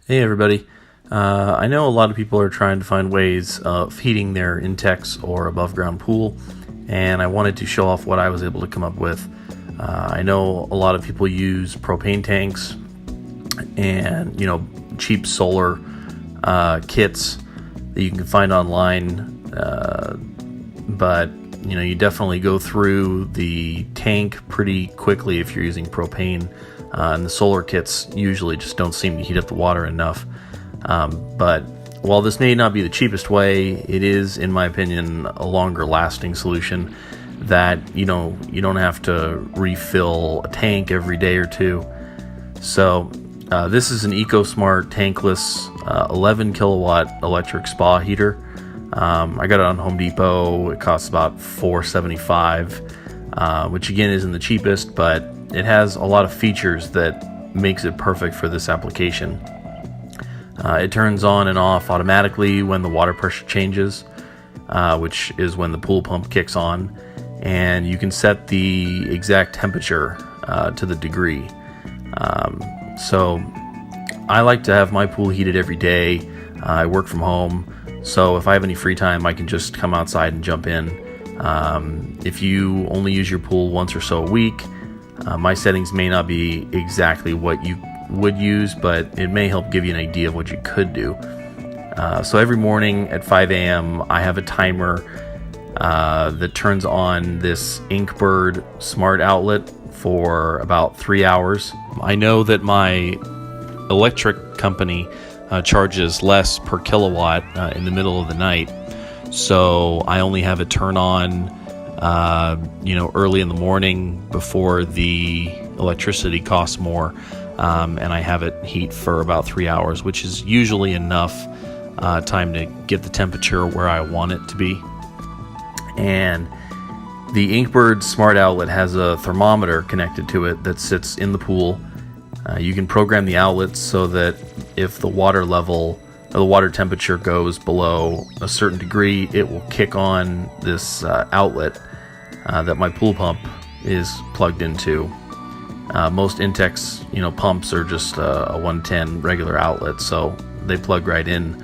Hey everybody. I know a lot of people are trying to find ways of heating their Intex or above ground pool, and I wanted to show off what I was able to come up with. I know a lot of people use propane tanks and cheap solar kits that you can find online, but you definitely go through the tank pretty quickly if you're using propane. And the solar kits usually just don't seem to heat up the water enough. But while this may not be the cheapest way, it is, in my opinion, a longer lasting solution that you don't have to refill a tank every day or two. So this is an EcoSmart tankless 11 kilowatt electric spa heater. I got it on Home Depot. It costs about $4.75, which again isn't the cheapest, but it has a lot of features that makes it perfect for this application. It turns on and off automatically when the water pressure changes, which is when the pool pump kicks on, and you can set the exact temperature to the degree. So I like to have my pool heated every day. I work from home, so if I have any free time, I can just come outside and jump in. If you only use your pool once or so a week, my settings may not be exactly what you would use, but it may help give you an idea of what you could do. So every morning at 5 a.m. I have a timer that turns on this Inkbird smart outlet for about 3 hours. I know that my electric company charges less per kilowatt in the middle of the night, so I only have it turn on early in the morning before the electricity costs more, and I have it heat for about 3 hours, which is usually enough time to get the temperature where I want it to be. And the Inkbird smart outlet has a thermometer connected to it that sits in the pool. You can program the outlet so that if the water level or the water temperature goes below a certain degree, it will kick on this outlet that my pool pump is plugged into. Most Intex pumps are just a 110 regular outlet, so they plug right in.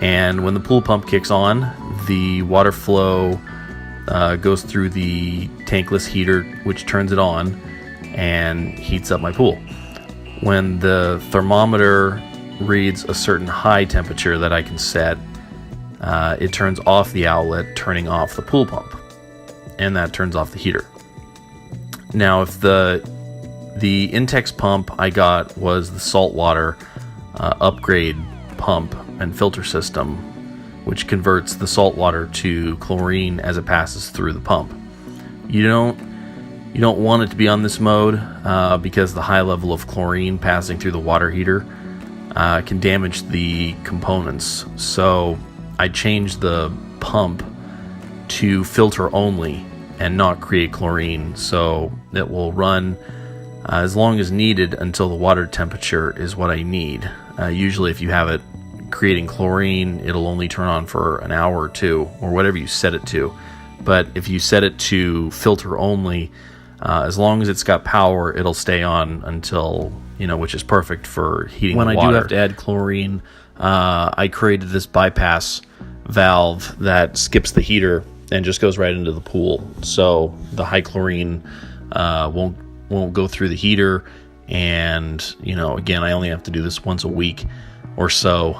And when the pool pump kicks on, the water flow goes through the tankless heater, which turns it on and heats up my pool. When the thermometer reads a certain high temperature that I can set, it turns off the outlet, turning off the pool pump, and that turns off the heater. Now, if the Intex pump I got was the saltwater upgrade pump and filter system, which converts the saltwater to chlorine as it passes through the pump. You don't want it to be on this mode because the high level of chlorine passing through the water heater can damage the components. So I changed the pump to filter only and not create chlorine, so it will run as long as needed until the water temperature is what I need. Usually if you have it creating chlorine, it'll only turn on for an hour or two, or whatever you set it to. But if you set it to filter only, as long as it's got power, it'll stay on until, which is perfect for heating the water. When I do have to add chlorine, I created this bypass valve that skips the heater and just goes right into the pool. So the high chlorine won't go through the heater. And, again, I only have to do this once a week or so.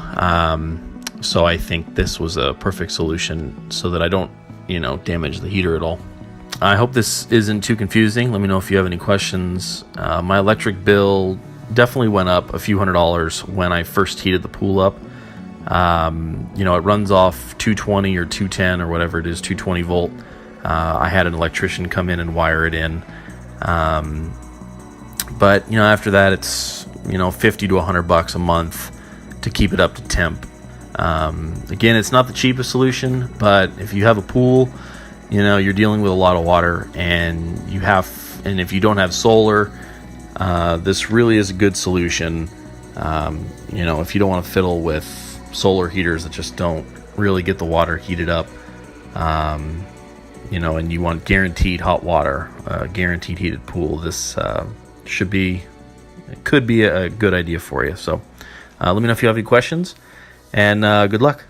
So I think this was a perfect solution so that I don't, damage the heater at all. I hope this isn't too confusing. Let me know if you have any questions. My electric bill definitely went up a few $100s when I first heated the pool up. It runs off 220 or 210 or whatever it is, 220 volt. I had an electrician come in and wire it in. But after that, it's, $50 to $100 a month to keep it up to temp. Again, it's not the cheapest solution, but if you have a pool, you're dealing with a lot of water, and if you don't have solar, this really is a good solution. If you don't want to fiddle with solar heaters that just don't really get the water heated up, and you want guaranteed hot water, guaranteed heated pool, this could be a good idea for you. So Let me know if you have any questions, and good luck.